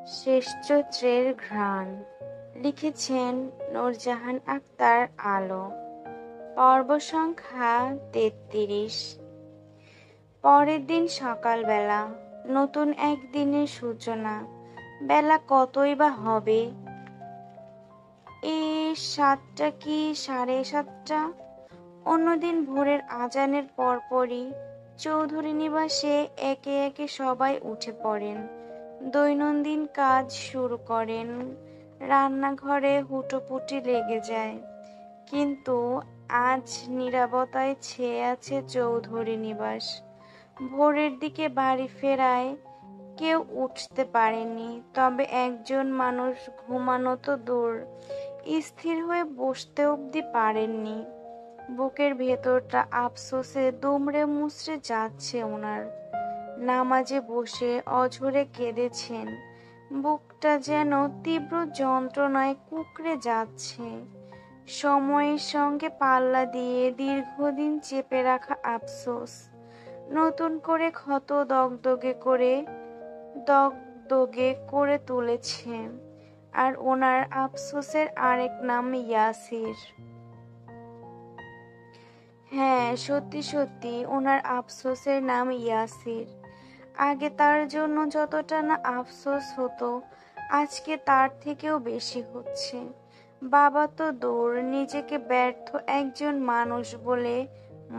শেষ চৈত্রের ঘ্রাণ লিখেছেন নূরজাহান আক্তার আলো। পর্ব সংখ্যা ৩৩। পরের দিন সকালবেলা, নতুন এক দিনের সূচনা। বেলা কতই বা হবে? এই ৭টা কি ৭:৩০। অন্যদিন ভোরের আজানের পরপরই চৌধুরী নিবাসে একে একে সবাই উঠে পড়েন, দৈনন্দিন কাজ শুরু করেন। রান্নাঘরে হুটোপুটি লেগে যায়, কিন্তু আজ নীরবতায় ছেয়ে আছে চৌধুরী নিবাস। ভোরের দিকে বাড়ি ফেরায় কেউ উঠতে পারেনি, তবে একজন মানুষ ঘুমানো তো দূর, স্থির হয়ে বসতে অবধি পারেননি। বুকের ভেতরটা আফসোসে দুমড়ে মুচড়ে যাচ্ছে ওনার। নামাজে বসে অঝরে কেঁদেছেন, বুকটা যেন তীব্র যন্ত্রণায় কুঁকড়ে যাচ্ছে। সময়ের সঙ্গে পাল্লা দিয়ে দীর্ঘদিন চেপে রাখা আফসোস নতুন করে ক্ষত দগদগে করে তুলেছে। আর ওনার আফসোসের আরেক নাম ইয়াসির। হ্যাঁ, সত্যি সত্যি ওনার আফসোসের নাম ইয়াসির। আগে তার জন্য যতটা না আফসোস হতো, আজকে তার থেকেও বেশি হচ্ছে। বাবা তো দূর, নিজেকে ব্যর্থ একজন মানুষ বলে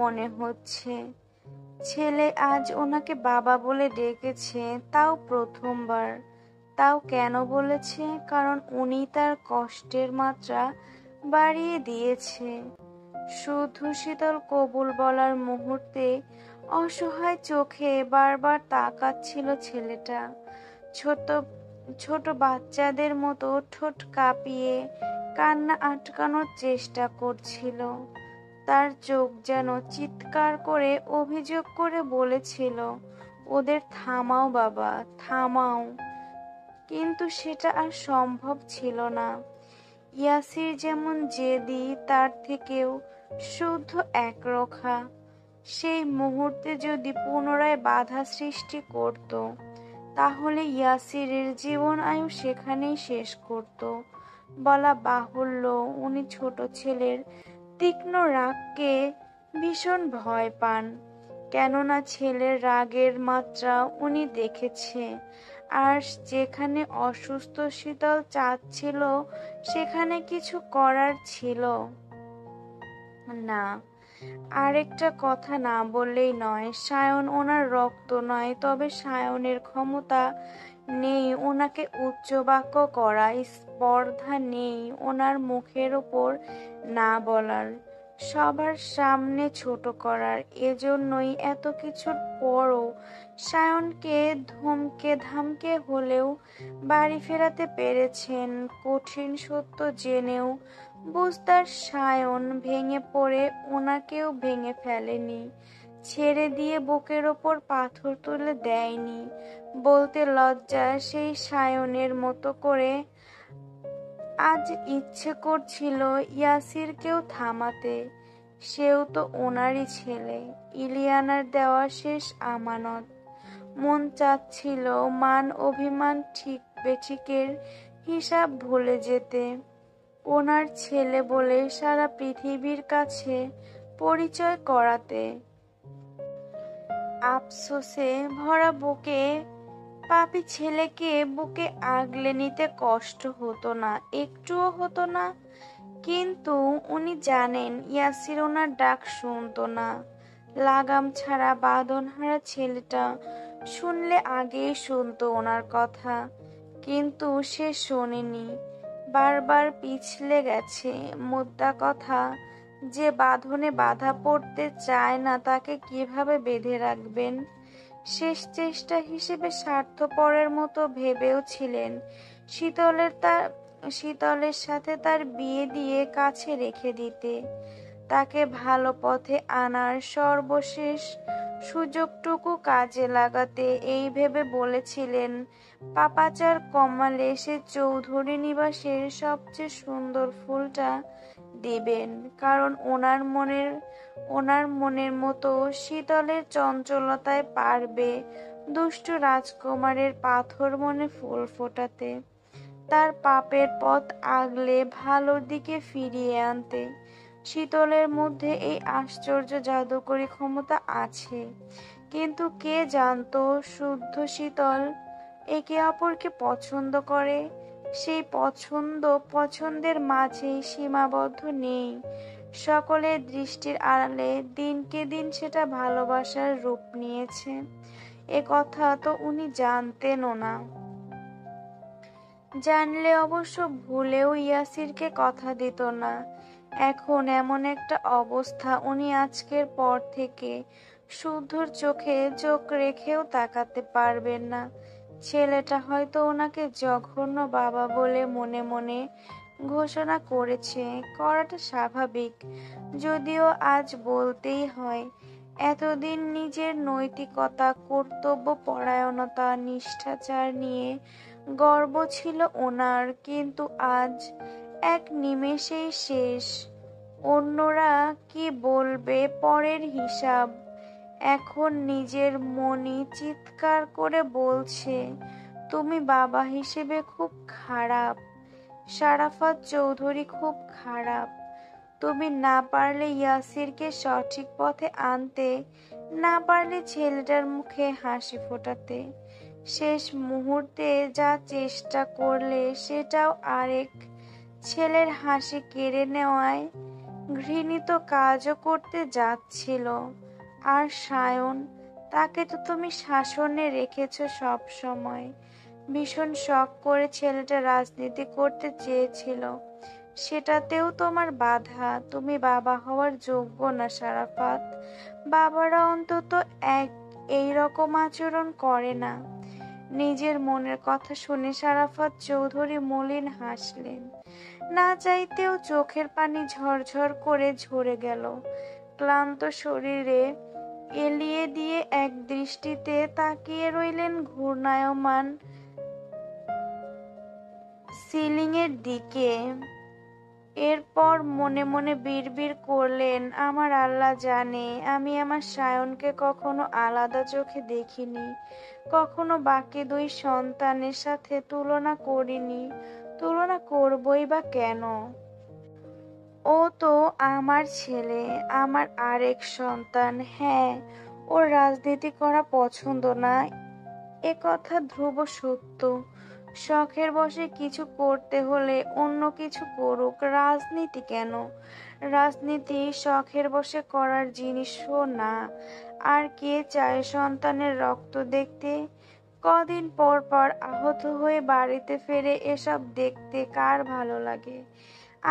মনে হচ্ছে। ছেলে আজ ওনাকে বাবা বলে ডেকেছে, তাও প্রথমবার। তাও কেন বলেছে? কারণ উনি তার কষ্টের মাত্রা বাড়িয়ে দিয়েছে। শুধু শীতল কবুল বলার মুহূর্তে অসহায় চোখে বারবার তাকাচ্ছিল ছেলেটা। ছোট ছোট বাচ্চাদের মতো ঠোঁট কাঁপিয়ে কান্না আটকানোর চেষ্টা করছিল। তার চোখ যেন চিৎকার করে অভিযোগ করে বলেছিল, ওদের থামাও বাবা, থামাও। কিন্তু সেটা আর সম্ভব ছিল না। ইয়াসির যেমন জেদি, তার থেকেও শুদ্ধ একরোখা। সেই মুহূর্তে যদি পুনরায় বাধা সৃষ্টি করত, তাহলে ইয়াসিরের জীবন আয়ু সেখানেই শেষ করত। বলা বাহুল্য, উনি ছোট ছেলের তীক্ষ্ণ রাগকে ভীষণ ভয় পান। কেননা ছেলের রাগের মাত্রা উনি দেখেছে। আর যেখানে অসুস্থ শীতল চাচ্ছিল, সেখানে কিছু করার ছিল না। আরেকটা কথা না বললেই নয়, সায়ন ওনার রক্ত নয়, তবে সায়নের ক্ষমতা নেই ওনাকে উচ্চ বাক্য করা, স্পর্ধা নেই ওনার মুখের ওপর না বলার, সবার সামনে ছোট করার। এজন্যই এত কিছুর পরও সায়নকে ধমকে ধামকে হলেও বাড়ি ফেরাতে পেরেছেন। কঠিন সত্য জেনেও বুঝতার সায়ন ভেঙে পড়ে ওনাকেও ভেঙে ফেলেনি, ছেড়ে দিয়ে বুকের ওপর পাথর তুলে দেয়নি। বলতে লজ্জা, সেই সায়নের মতো করে আজ ইচ্ছে করছিল ইয়াসিরকেও থামাতে। সেও তো ওনারই ছেলে, ইলিয়ানার দেওয়া শেষ আমানত। মন চাচ্ছিল মান অভিমান ঠিক বেঠিকের হিসাব ভুলে যেতে, ওনার ছেলে বলে সারা পৃথিবীর কাছে পরিচয় করাতে। আফসোসে ভরা বুকে পাপী ছেলেকে বুকে আগলে নিতে কষ্ট হতো না, একটুও হতো না। কিন্তু উনি জানেন ইয়াসির ওনার ডাক শুনতো না। লাগাম ছাড়া বাঁধনহারা ছেলেটা শুনলে আগেই শুনতো ওনার কথা, কিন্তু সে শোনেনি, বারবার পিছলে গেছে। মোদ্দা কথা, যে বাঁধনে বাঁধা পড়তে চায় না, তাকে কিভাবে বেঁধে রাখবেন? শেষ চেষ্টা হিসেবে স্বার্থপরের মতো ভেবেও ছিলেন শীতলের সাথে তার বিয়ে দিয়ে কাছে রেখে দিতে, তাকে ভালো পথে আনার সর্বশেষ সুযোগটুকু কাজে লাগাতে। এই ভেবে বলেছিলেন পাপাচার কমালে সে চৌধুরী নিবাসের সবচেয়ে সুন্দর ফুলটা দিবেন, কারণ ওনার মনের মতো শীতলের চঞ্চলতায় পারবে দুষ্টু রাজকুমারের পাথর মনে ফুল ফোটাতে, তার পাপের পথ আগলে ভালোর দিকে ফিরিয়ে আনতে। শীতলের মধ্যে এই আশ্চর্য জাদুকরী ক্ষমতা আছে, কিন্তু কে জানতো শুদ্ধ শীতল একে অপরকে পছন্দ করে। সেই পছন্দের মাঝে সীমাবদ্ধ নেই, সকলের দৃষ্টির আড়ালে দিনকে দিন সেটা ভালোবাসার রূপ নিয়েছে। এ কথা তো উনি জানতেনও না। জানলে অবশ্য ভুলেও ইয়াসিরকে কথা দিত না। এখন এমন একটা অবস্থা, উনি আজকের পর থেকে শুদ্ধর চোখে চোখ রেখেও তাকাতে পারবেন না। ছেলেটা হয়তো ওনাকে জঘন্য বাবা বলে মনে মনে ঘোষণা করেছে, করাটা স্বাভাবিক। যদিও আজ বলতেই হয়, এতদিন নিজের নৈতিকতা, কর্তব্য পরায়ণতা, নিষ্ঠাচার নিয়ে গর্ব ছিল ওনার, কিন্তু আজ এক নিমেষেই শেষ। অন্যরা কি বলবে পরের হিসাব। এখন নিজের মনই চিৎকার করে বলছে, তুমি বাবা হিসেবে খুব খারাপ, শারাফাত চৌধুরী খুব খারাপ। তুমি না পারলে ইয়াসিরকে সঠিক পথে আনতে, না পারলে ছেলেটার মুখে হাসি ফোটাতে। শেষ মুহূর্তে যা চেষ্টা করলে সেটাও আরেক ছেলের হাসি কেড়ে নেওয়ায় ঘৃণিত কাজও করতে যাচ্ছিল। আর সায়ন, তাকে তো তুমি শাসনে রেখেছ সব সময়। ভীষণ শখ করে ছেলেটা রাজনীতি করতে চেয়েছিল, সেটাতেও তোমার বাধা। তুমি বাবা হওয়ার যোগ্য না শারাফাত। বাবারা অন্তত এই রকম আচরণ করে না। নিজের মনের কথা শুনে শারাফাত চৌধুরী মলিন হাসলেন। না চাইতেও চোখের পানি ঝরঝর করে ঝরে গেল। ক্লান্ত শরীরে এলিয়ে দিয়ে এক দৃষ্টিতে তাকিয়ে রইলেন ঘূর্ণায়মান সিলিংয়ের দিকে। এরপর মনে মনে বিড়বিড় করলেন, আমার আল্লাহ জানে আমি আমার সায়নকে কখনো আলাদা চোখে দেখিনি, কখনো বাকি দুই সন্তানের সাথে তুলনা করিনি। তুলনা করবই বা কেন? ও তো আমার ছেলে, আমার আরেক সন্তান। হ্যাঁ, ওর রাজনীতি করা পছন্দ না, এ কথা ধ্রুব সত্য। শখের বশে কিছু করতে হলে অন্য কিছু করুক, রাজনীতি কেন? রাজনীতি শখের বশে করার জিনিসও না। আর কে চায় সন্তানের রক্ত দেখতে? কদিন পর পর আহত হয়ে বাড়িতে ফেরে এসব দেখতে কার ভালো লাগে?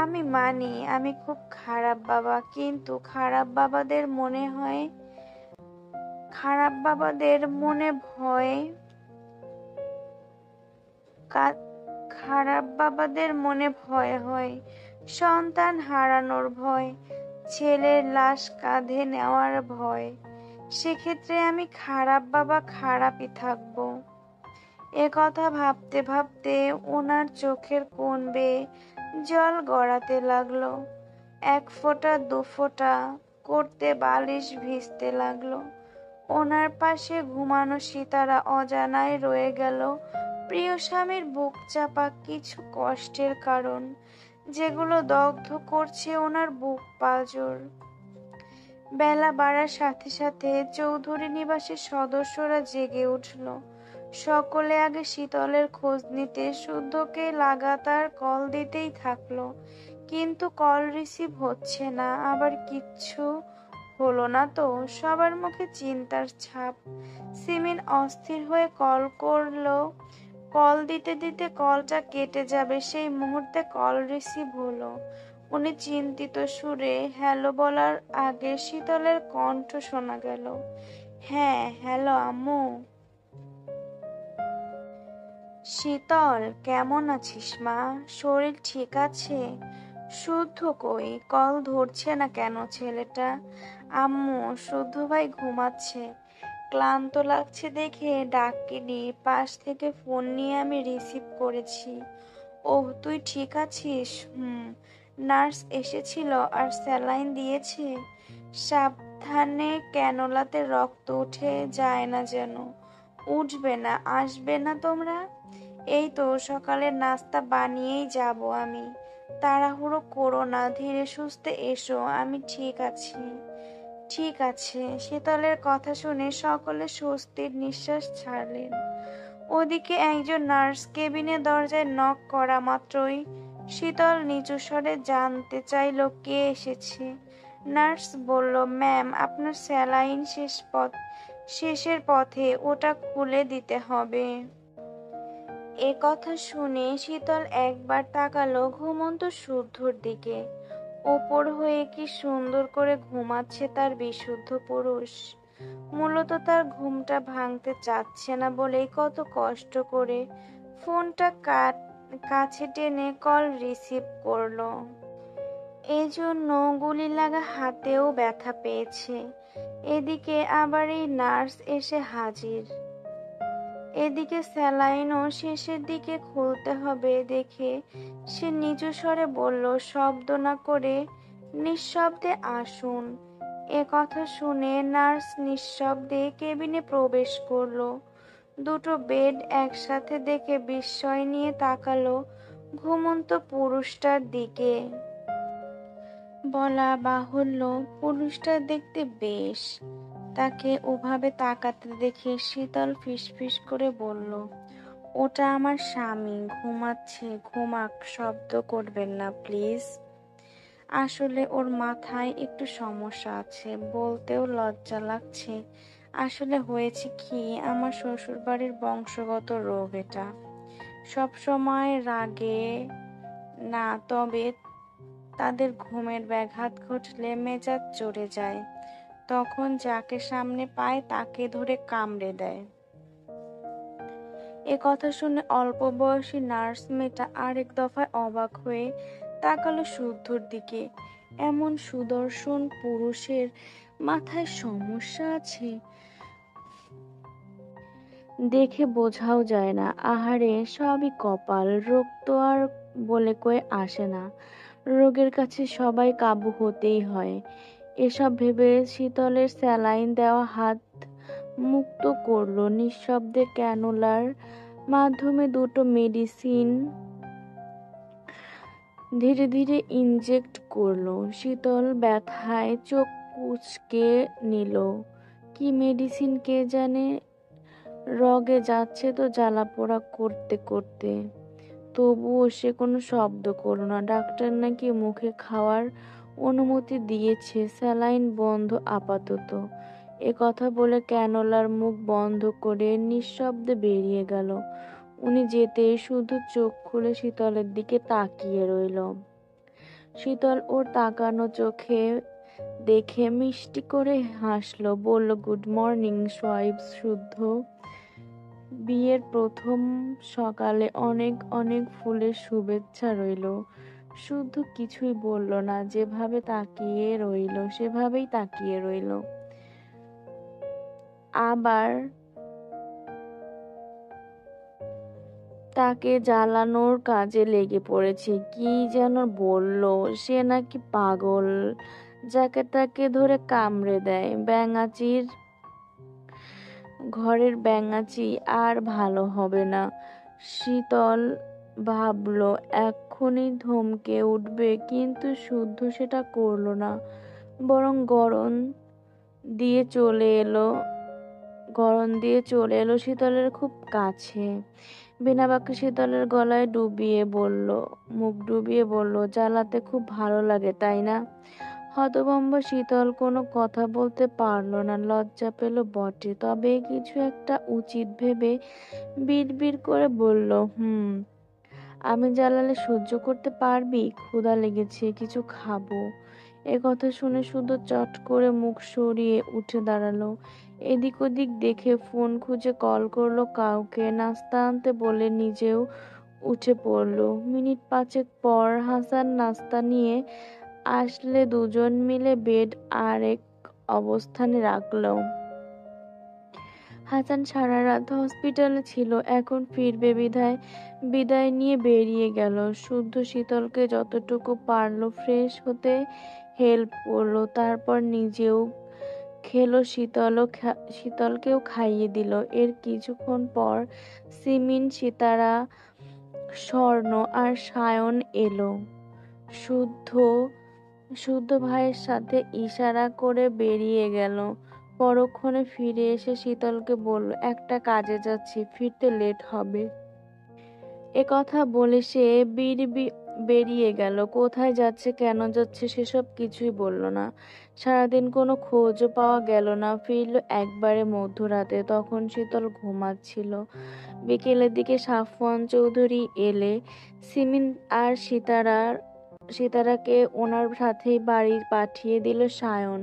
আমি মানি আমি খুব খারাপ বাবা, কিন্তু খারাপ বাবাদের মনে ভয় খারাপ বাবাদের মনে ভয় হয়, সন্তান হারানোর ভয়, ছেলের লাশ কাঁধে নেওয়ার ভয়। সেক্ষেত্রে আমি খারাপ বাবা, খারাপই থাকবো। এ কথা ভাবতে ভাবতে ওনার চোখের কোণ বেয়ে জল গড়াতে লাগলো। এক ফোঁটা দু ফোঁটা করতে বালিশ ভিজতে লাগলো। ওনার পাশে ঘুমানো সিতারা অজানায় রয়ে গেল প্রিয় স্বামীর বুক চাপা কিছু কষ্টের কারণ, যেগুলো দগ্ধ করছে ওনার বুক পাঁজর। বেলা বাড়ার সাথে সাথে চৌধুরী নিবাসের সদস্যরা জেগে উঠল। সকলে আগে শীতলের খোঁজ নিতে শুদ্ধকে লাগাতার কল দিতেই থাকলো, কিন্তু কল রিসিভ হচ্ছে না। আবার কিচ্ছু হলো না তো? সবার মুখে চিন্তার ছাপ। সিমিন অস্থির হয়ে কল করলো। কল দিতে দিতে কলটা কেটে যাবে সেই মুহূর্তে কল রিসিভ হলো। উনি চিন্তিত সুরে হ্যালো বলার আগে শীতলের কণ্ঠ শোনা গেল। হ্যাঁ, হ্যালো আম্মু। শীতল, কেমন আছিস মা? শরীর ঠিক আছে? শুদ্ধ কই? কল ধরছে না কেন ছেলেটা? আম্মু, শুদ্ধ ভাই ঘুমাচ্ছে, ক্লান্ত লাগছে দেখে ডাকিনি, পাশ থেকে ফোন নিয়ে আমি রিসিভ করেছি। ওহ, তুই ঠিক আছিস? নার্স এসেছিল আর স্যালাইন দিয়েছে। সাবধানে, ক্যানোলাতে রক্ত উঠে যায় না যেন। উঠবে না, আসবে না তোমরা? এই তো সকালের নাস্তা বানিয়েই যাব আমি। তাড়াহুড়ো করো না, ধীরে সুস্থে এসো, আমি ঠিক আছি। ঠিক আছে। শীতলের কথা শুনে সকলে স্বস্তির নিঃশ্বাস ছাড়লেন। ওদিকে একজন নার্স কেবিনের দরজায় নক করা মাত্রই শীতল নিচু স্বরে জানতে চাইল কে এসেছে। নার্স বলল, ম্যাম, আপনার স্যালাইন শেষের পথে, ওটা খুলে দিতে হবে। এ কথা শুনে শীতল একবার তাকালো ঘুমন্ত শুদ্ধর দিকে। ওপর হয়ে কি সুন্দর করে ঘুমাচ্ছে তার বিশুদ্ধ পুরুষ। মূলত তার ঘুমটা ভাঙতে চাচ্ছে না বলেই কত কষ্ট করে ফোনটা কাছে টেনে কল রিসিভ করলো। এজন্য গুলি লাগা হাতেও ব্যথা পেয়েছে। এদিকে আবার এই নার্স এসে হাজির। এদিকে স্যালাইনও শেষের দিকে খুলতে হবে দেখে সে নিচু স্বরে বলল, শব্দ না করে নিঃশব্দে আসুন। এ কথা শুনে নার্স নিঃশব্দে কেবিনে প্রবেশ করলো। দুটো বেড একসাথে দেখে বিস্ময় নিয়ে তাকালো ঘুমন্ত পুরুষটার দিকে। বলা বাহুল্য, পুরুষটা দেখতে বেশ। তাকে ওভাবে তাকাতে দেখে শীতল ফিসফিস করে বলল, ওটা আমার স্বামী, ঘুমাচ্ছে, ঘুমাক, শব্দ করবেন না প্লিজ। আসলে ওর মাথায় একটু সমস্যা আছে, বলতেও লজ্জা লাগছে। আসলে হয়েছে কি, আমার শ্বশুরবাড়ির বংশগত রোগ এটা। সব সময় রাগে না, তবে তাদের ঘুমের ব্যাঘাত ঘটলে মেজাজ চড়ে যায়। তখন যাকে সামনে পায় তাকে ধরে কামড়ে দেয়। এ কথা শুনে অল্প বয়সী নার্স মেয়েটা আরেক দফায় অবাক হয়ে তাকালো শুদ্ধর দিকে। এমন সুদর্শন পুরুষের মাথায় সমস্যা আছে দেখে বোঝাও যায় না। আহারে, সবই কপাল, রোগ তো আর বলে কয়ে আসে না। রোগের কাছে সবাই কাবু হতেই হয়। এসব ভেবে শীতলের স্যালাইন দেওয়া হাত মুক্ত করলো। নিঃশব্দে ক্যানুলার মাধ্যমে দুটো মেডিসিন ধীরে ধীরে ইনজেক্ট করলো। শীতল ব্যথায় চোখ কুঁচকে নিল। কি মেডিসিন কে জানে, রগে যাচ্ছে তো জ্বালাপোড়া করতে করতে। তবুও সে কোনো শব্দ করলো না। ডাক্তার নাকি মুখে খাওয়ার অনুমতি দিয়েছে, স্যালাইন বন্ধ আপাতত। এ কথা বলে ক্যানোলার মুখ বন্ধ করে নিঃশব্দে বেরিয়ে গেল। উনি যেতেই শুধু চোখ খুলে শীতলের দিকে তাকিয়ে রইল। শীতল ওর তাকানো চোখে দেখে মিষ্টি করে হাসলো, বলল, গুড মর্নিং সোয়াইপ শুদ্ধ। বিয়ের প্রথম সকালে অনেক অনেক ফুলের শুভেচ্ছা রইল। শুদ্ধ কিছুই বলল না, যেভাবে তাকিয়ে রইল সেভাবেই তাকিয়ে রইল। আবার তাকে জ্বালানোর কাজে লেগে পড়েছে। কি যেন বলল, সে নাকি পাগল, যাকে তাকে ধরে কামড়ে দেয়। ব্যাঙাচির ঘরের ব্যাঙাচি আর ভালো হবে না। শীতল ভাবলো এক্ষুনি ধমকে উঠবে, কিন্তু শুদ্ধ সেটা করলো না, বরং গড়ন দিয়ে চলে এলো শীতলের খুব কাছে। বিনা বাক্যে শীতলের গলায় মুখ ডুবিয়ে বলল, জ্বালাতে খুব ভালো লাগে তাই না? হতভম্ব শীতল কোনো কথা বলতে পারল না, লজ্জা পেল বটে, তবে কিছু একটা উচিত ভেবে বিড়বিড় করে বলল, আমি জ্বালালে সহ্য করতে পারবি? ক্ষুধা লেগেছে, কিছু খাবো। এ কথা শুনে শুধু চট করে মুখ সরিয়ে উঠে দাঁড়ালো। এদিক ওদিক দেখে ফোন খুঁজে কল করলো কাউকে, নাস্তা আনতে বলে নিজেও উঠে পড়লো। মিনিট 5 পর হাসান নাস্তা নিয়ে আসলে দুজন মিলে বেড আরেক অবস্থানে রাখলো। হাসান সারা রাত হসপিটালে ছিল, এখন ফিরবে বিদায় নিয়ে বেরিয়ে গেল। শুদ্ধ শীতলকে যতটুকু পারলো ফ্রেশ হতে হেল্প করলো, তারপর নিজেও খেলো, শীতলকেও খাইয়ে দিল। এর কিছুক্ষণ পর সিমিন, সিতারা, স্বর্ণ আর সায়ন এলো। শুদ্ধ শুদ্ধ ভাইয়ের সাথে ইশারা করে বেরিয়ে গেল। পরক্ষণে ফিরে এসে শীতলকে বলল, একটা কাজে যাচ্ছি, ফিরতে লেট হবে। কথা বলে সে বেরিয়ে গেল। কোথায় যাচ্ছে, কেন যাচ্ছে সেসব কিছুই বলল না। সারাদিন কোনো খোঁজও পাওয়া গেল না। ফিরল একবারে মধ্যরাতে, তখন শীতল ঘুমাচ্ছিল। বিকেলের দিকে সাফওয়ান চৌধুরী এলে সিমিন আর সিতারাকে ওনার সাথেই বাড়ি পাঠিয়ে দিল সায়ন।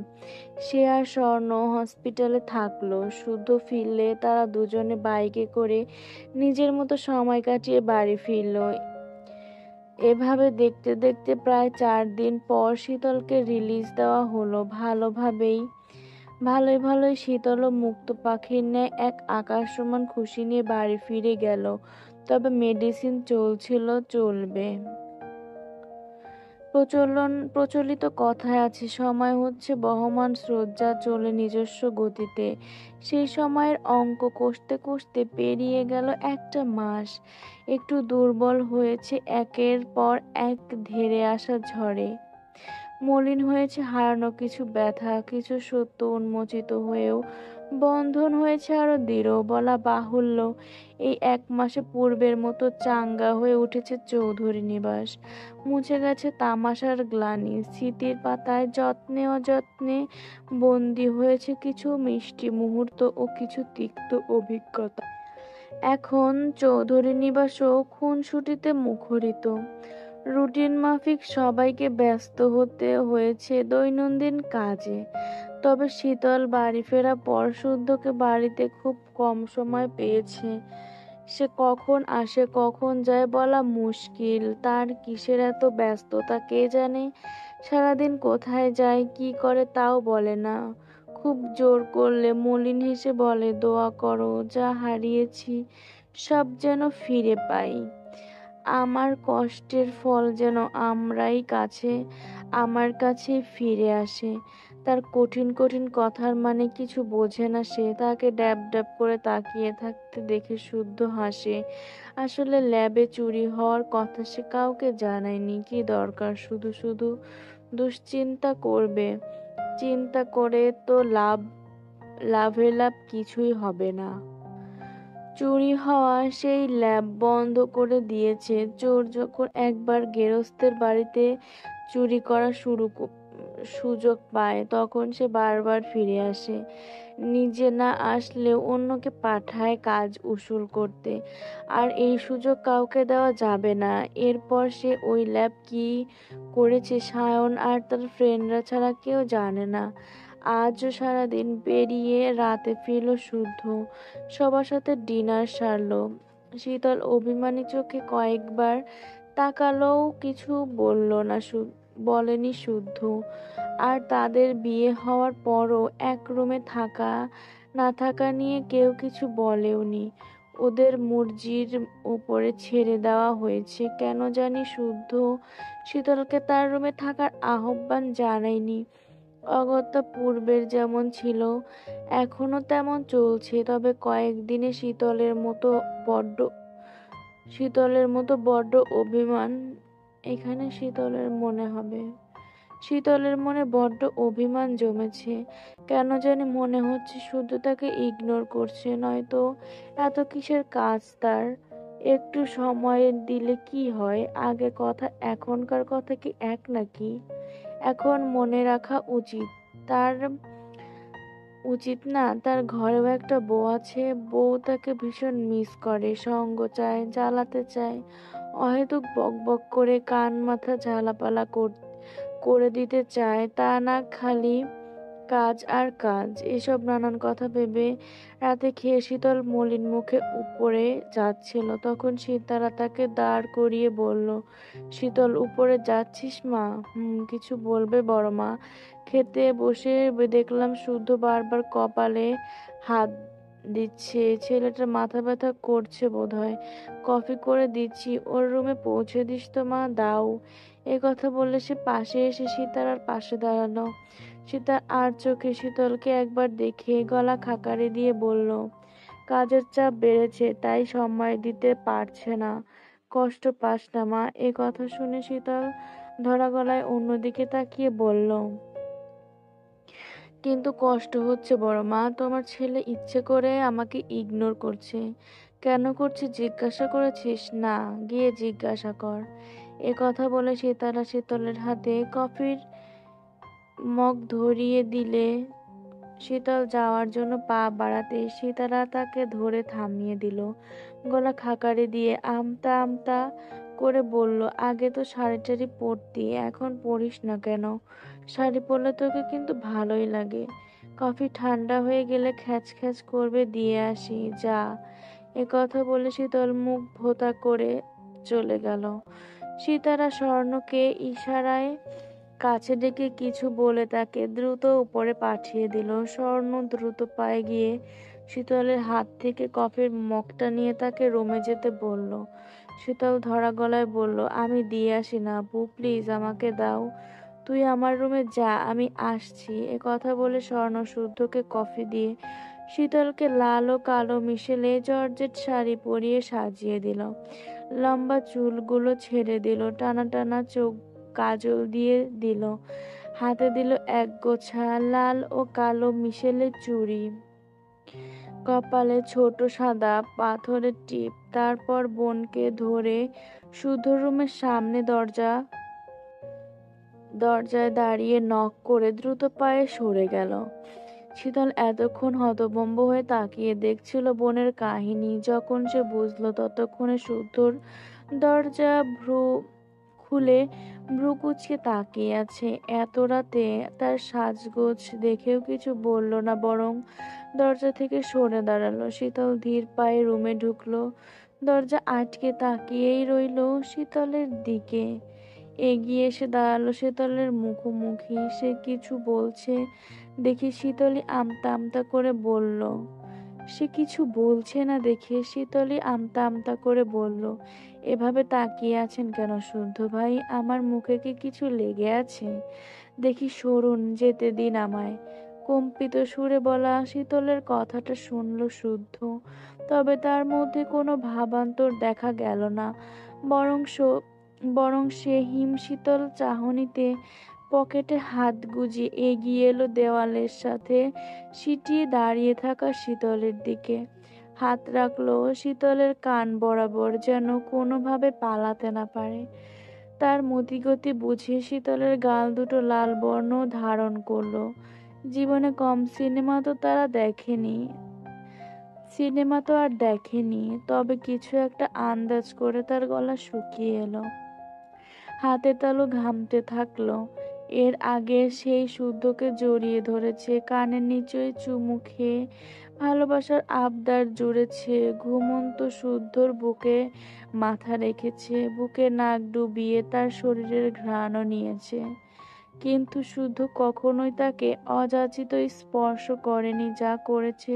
সে আর স্বর্ণ হসপিটালে থাকলো। শুদ্ধ ফিরলে তারা দুজনে বাইকে করে নিজের মতো সময় কাটিয়ে বাড়ি ফিরল। এভাবে দেখতে দেখতে প্রায় 4 দিন পর শীতলকে রিলিজ দেওয়া হলো। ভালোই শীতলও মুক্ত পাখির ন্যায় এক আকাশ সমান খুশি নিয়ে বাড়ি ফিরে গেল। তবে মেডিসিন চলছিল, চলবে। প্রচলিত কথায় আছে, সময় হচ্ছে বহমান স্রোত, যা চলে নিজস্ব গতিতে। সেই সময়ের অঙ্ক কষতে কষতে পেরিয়ে গেল একটা মাস। একটু দুর্বল হয়েছে একের পর এক ধেড়ে আসা ঝড়ে। মলিন হয়েছে হারানো কিছু ব্যথা, কিছু সত্য উন্মোচিত হয়েও বন্ধন হয়েছে আরো দৃঢ়। বলা বাহুল্য, এই 1 মাসে পূর্বের মতো চাঙ্গা হয়ে উঠেছে চৌধুরী নিবাস। মুছে গেছে তামাশার গ্লানি। স্মৃতির পাতায় যত্নে অযত্নে বন্দী হয়েছে কিছু মিষ্টি মুহূর্ত ও কিছু তিক্ত অভিজ্ঞতা। এখন চৌধুরী নিবাসও খুনসুটিতে মুখরিত। রুটিন মাফিক সবাইকে ব্যস্ত হতে হয়েছে দৈনন্দিন কাজে। তবে শীতল বাড়ি ফেরা পর শুদ্ধকে বাড়িতে খুব কম সময় পেয়েছে। সে কখন আসে কখন যায় বলা মুশকিল। তার কিসের এত ব্যস্ততা কে জানে। সারাদিন কোথায় যায় কি করে তাও বলে না। খুব জোর করলে মলিন হেসে বলে, দোয়া করো যা হারিয়েছি সব যেন ফিরে পাই। আমার কষ্টের ফল যেন আমার কাছে ফিরে আসে। তার কঠিন কঠিন কথার মানে কিছু বোঝে না সে। তাকে ড্যাব ড্যাব করে তাকিয়ে থাকতে দেখে শুদ্ধ হাসে। আসলে ল্যাবে চুরি হওয়ার কথা সে কাউকে জানায়নি। কি দরকার শুধু শুধু দুশ্চিন্তা করবে। চিন্তা করে তো লাভ কিছুই হবে না। চুরি হওয়া সেই ল্যাব বন্ধ করে দিয়েছে। চোর যখন একবার গেরস্তের বাড়িতে চুরি করা সুযোগ পায়, তখন সে বারবার ফিরে আসে। নিজে না আসলেও অন্যকে পাঠায় কাজ উসুল করতে। আর এই সুযোগ কাউকে দেওয়া যাবে না। এরপর সে ওই ল্যাব কি করেছে সায়ন আর তার ফ্রেন্ডরা ছাড়া কেউ জানে না। আজও সারাদিন পেরিয়ে রাতে ফিরল শুদ্ধ। সবার সাথে ডিনার সারলো। শীতল অভিমানী চোখে কয়েকবার তাকালেও কিছু বলেনি শুদ্ধ। আর তাদের বিয়ে হওয়ার পরও এক রুমে থাকা না থাকা নিয়ে কেউ কিছু বলেওনি। ওদের মর্জির উপরে ছেড়ে দেওয়া হয়েছে। কেন জানি শুদ্ধ শীতলকে তার রুমে থাকার আহ্বান জানায়নি। অগত্যা পূর্বের যেমন ছিল এখনো তেমন চলছে। তবে কয়েকদিনে শীতলের মতো অভিমান এখানে শীতলের মনে বড্ড অভিমান জমেছে। কেন জানি মনে হচ্ছে শুধু তাকে ইগনোর করছে। নয়তো এত কিসের কাজ তার। একটু সময় দিলে কি হয়। আগের কথা এখনকার কথা কি এক নাকি? এখন মনে রাখা উচিত না তার ঘরেও একটা বউ আছে। বউ তাকে ভীষণ মিস করে, সঙ্গ চায়, জ্বালাতে চায়, অহেতুক বকবক করে কান মাথা ঝালাপালা করে দিতে চায়। তা না, খালি কাজ আর কাজ। এসব নানান কথা ভেবে রাতে খেয়ে শীতল মলিন মুখে উপরে যাচ্ছিল। তখন সিতারা তাকে দাঁড় করিয়ে বলল, শীতল, উপরে যাচ্ছিস মা? কিছু বলবে বড় মা? খেতে বসে দেখলাম শুদ্ধ বারবার কপালে হাত দিচ্ছে। ছেলেটার মাথা ব্যথা করছে বোধহয়। কফি করে দিচ্ছি, ওর রুমে পৌঁছে দিস তো মা। দাও। কথা বললে সে পাশে এসে সিতারার পাশে দাঁড়ালো। সীতা আর চোখে শীতলকে একবার দেখে গলা খাকারি দিয়ে বলল, কাজের চাপ বেড়েছে তাই সময় দিতে পারছে না। কষ্ট পাস না মা। এ কথা শুনে শীতল ধরা গলায় অন্যদিকে তাকিয়ে বলল, কিন্তু কষ্ট হচ্ছে বড় মা। তোমার ছেলে ইচ্ছে করে আমাকে ইগনোর করছে। কেন করছে জিজ্ঞাসা করেছিস? না, গিয়ে জিজ্ঞাসা কর। এ কথা বলে সীতারা শীতলের হাতে কফির মগ ধরিয়ে দিলে শীতল যাওয়ার জন্য পা বাড়াতে সীতারা তাকে ধরে থামিয়ে দিল। গলা খাকারি দিয়ে আমতা আমতা করে বলল, আগে তো শাড়ি টাড়ি পরতি, এখন পরিস না কেন? শাড়ি পরলে তোকে কিন্তু ভালোই লাগে। কফি ঠান্ডা হয়ে গেলে খ্যাচ খ্যাচ করবে, দিয়ে আসি যা। এ কথা বলে শীতল মুখ ভোতা করে চলে গেল। সীতারা স্বর্ণকে ইশারায় কাছে ডেকে কিছু বলে তাকে দ্রুত উপরে পাঠিয়ে দিল। স্বর্ণ দ্রুত পায়ে গিয়ে শীতলের হাত থেকে কফির মগটা নিয়ে তাকে রুমে যেতে বলল। শীতল ধরা গলায় বলল, আমি দিয়ে আসি না আপু, প্লিজ আমাকে দাও। তুই আমার রুমে যা, আমি আসছি। এ কথা বলে স্বর্ণ শুদ্ধকে কফি দিয়ে শীতলকে লাল ও কালো মিশেলে জর্জেট শাড়ি পরিয়ে সাজিয়ে দিল। লম্বা চুলগুলো ছেড়ে দিল, টানা টানা চোখ কাজল দিয়ে দিল, হাতে দিল এক গোছা লাল ও কালো মিশেলে চুড়ি, কপালে ছোট সাদা পাথরের টিপ। তারপর বোনকে ধরে শুদ্ধ রুমের সামনে দরজায় দাঁড়িয়ে নক করে দ্রুত পায়ে সরে গেল। শীতল এতক্ষণ হতভম্ব হয়ে তাকিয়ে দেখছিল বোনের কাহিনী। যখন সে বুঝলো ততক্ষণে শুদ্ধর দরজা খুলে ভ্রু কুচকে তাকিয়ে আছে। এত রাতে তার সাজগোজ দেখেও কিছু বলল না, বরং দরজা থেকে সরে দাঁড়ালো। শীতল ধীর পায়ে রুমে ঢুকলো, দরজা আটকে তাকিয়েই রইল শীতলের দিকে। এগিয়ে এসে দাঁড়ালো শীতলের মুখোমুখি। সে কিছু বলছে দেখে শীতলই আমতা আমতা করে বলল, সে কিছু বলছে না দেখে শীতলই আমতা আমতা করে বলল, এভাবে তাকিয়ে আছেন কেন শুদ্ধ ভাই? আমার মুখে কি কিছু লেগে আছে? দেখি সরুন, যেতে দিন আমায়। কম্পিত সুরে বলা শীতলের কথাটা শুনল শুদ্ধ, তবে তার মধ্যে কোনো ভাবান্তর দেখা গেল না। বরং বরং সে হিমশীতল চাহনিতে পকেটে হাত গুজে এগিয়ে এলো দেওয়ালের সাথে সিটিয়ে দাঁড়িয়ে থাকা শীতলের দিকে। হাত রাখলো শীতলের কান বরাবর, যেন কোনোভাবে পালাতে না পারে। তার মতিগতি বুঝে শীতলের গাল দুটো লাল বর্ণ ধারণ করলো। জীবনে কম সিনেমা তো আর দেখেনি, তবে কিছু একটা আন্দাজ করে তার গলা শুকিয়ে এলো, হাতে তালু ঘামতে থাকলো। এর আগে সেই শুদ্ধকে জড়িয়ে ধরেছে, কানের নিচে চুমু খেয়ে ভালোবাসার আবদার জুড়েছে, ঘুমন্ত শুদ্ধর বুকে মাথা রেখেছে, বুকে নাক ডুবিয়ে তার শরীরের ঘ্রাণও নিয়েছে। কিন্তু শুদ্ধ কখনোই তাকে অযাচিত স্পর্শ করেনি, যা করেছে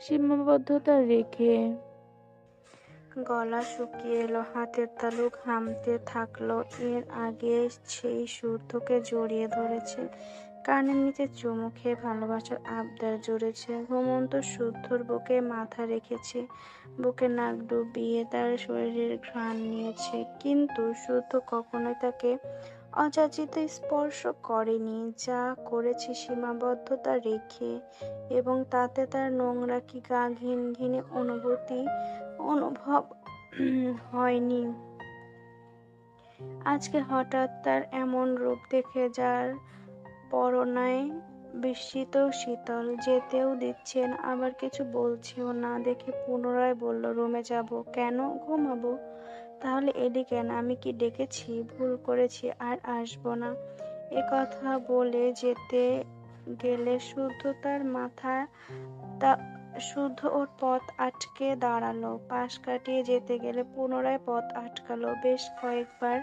সীমাবদ্ধতা রেখে। গলা শুকিয়ে এলো, হাতের তালু ঘামতে থাকলো। এর আগে সেই শুদ্ধকে জড়িয়ে ধরেছে, কানের নিচে চুমু খেয়ে ভালোবাসার আবদার জুড়েছে, ঘুমন্ত শুদ্ধর বুকে মাথা রেখেছে, বুকে নাক ডুবিয়ে তার শরীরের ঘ্রাণ নিয়েছে। কিন্তু শুদ্ধ কখনোই তাকে অযাচিত স্পর্শ করেনি, যা করেছে সীমাবদ্ধতা রেখে, এবং তাতে তার নোংরা কি গা ঘিন ঘিনে অনুভব হয়নি। আজকে হঠাৎ তার এমন রূপ দেখে যার পরনায় বিস্মিত শীতল। যেতেও দিচ্ছেন, আবার কিছু বলছেও না দেখে পুনরায় বলল, রুমে যাব কেন? ঘুমাবো। তাহলে এলি কেন? আমি কি ডেকেছি? ভুল করেছি, আর আসবো না। এ কথা বলে যেতে গেলে শুদ্ধ ওর পথ আটকে দাঁড়ালো। পাশ কাটিয়ে যেতে গেলে পুনরায় পথ আটকালো। বেশ কয়েকবার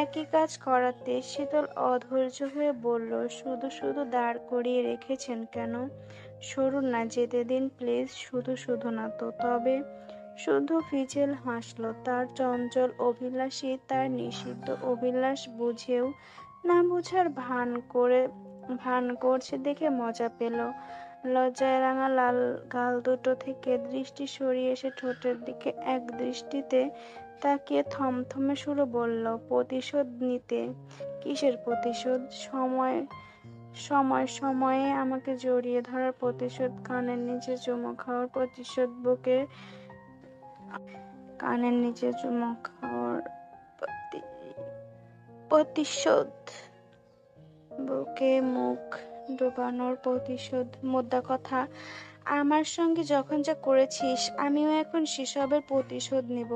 একই কাজ করাতে শীতল অধৈর্য হয়ে বলল, শুধু শুধু দাঁড় করিয়ে রেখেছেন কেন? সরুন না, যেতে দিন প্লিজ। শুধু শুধু না তো। তবে শুধু ফিচেল হাসলো। তার চঞ্চল অভিলাষী তার নিষিদ্ধ অভিলাষ বুঝেও না বুঝার ভান করে ভান করছে দেখে মজা পেল। লজ্জায় রাঙা লাল গাল দুটো থেকে দৃষ্টি সরিয়ে এসে ঠোঁটের দিকে এক দৃষ্টিতে তাকিয়ে থমথমে সুরে বলল, প্রতিশোধ নিতে। কিসের প্রতিশোধ? সময় সময়ে আমাকে জড়িয়ে ধরার প্রতিশোধ, কানের নিচে চুমু খাওয়ার প্রতিশোধ, কানের নিচে চুমু খাওয়ার প্রতিশোধ, বুকে মুখ ডোবানোর প্রতিশোধ। মোদ্দা কথা, আমার সঙ্গে যখন যা করেছিস আমিও এখন সেসবের প্রতিশোধ নিব।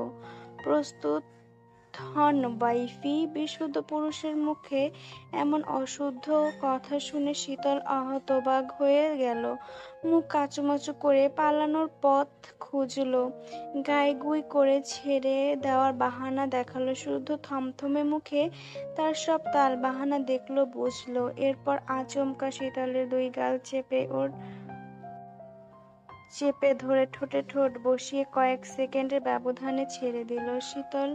প্রস্তুত হন ওয়াইফি। বিশুদ্ধ পুরুষের মুখে এমন অশুদ্ধ কথা শুনে শীতল হতবাক হয়ে গেল। মুখ কাচুমাচু করে পালানোর পথ খুঁজল। গাইগুই করে ছেড়ে দেওয়ার বাহানা দেখালো। শুদ্ধ থমথমে মুখে তার সব তাল বাহানা দেখলো, বুঝলো। এরপর আচমকা শীতলের দুই গাল চেপে ধরে ঠোঁটে ঠোঁট বসিয়ে কয়েক সেকেন্ডের ব্যবধানে ছেড়ে দিল। শীতল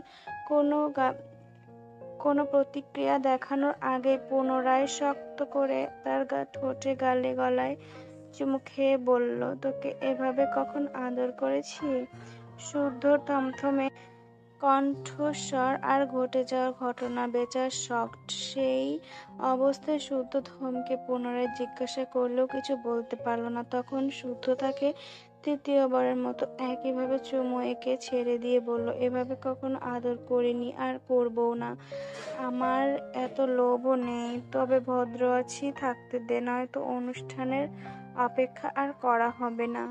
কোনো প্রতিক্রিয়া দেখানোর আগে পুনরায় শক্ত করে তার ঠোঁটে গালে গলায় চুমু খেয়ে বলল, তোকে এভাবে কখন আদর করেছি? শুদ্ধ থমথমে কণ্ঠস্বর আর ঘটে যাওয়ার ঘটনা বেচার শকড। সেই অবস্থায় শুদ্ধ থমকে পুনরায় জিজ্ঞাসা করলেও কিছু বলতে পারল না। তখন শুদ্ধ তাকে তৃতীয়বারের মতো একইভাবে চুমু এঁকে ছেড়ে দিয়ে বলল, এভাবে কখনো আদর করিনি আর করবও না। আমার এত লোভও নেই, তবে ভদ্র আছি, থাকতে দে, নয়তো অনুষ্ঠানের অপেক্ষা আর করা হবে না।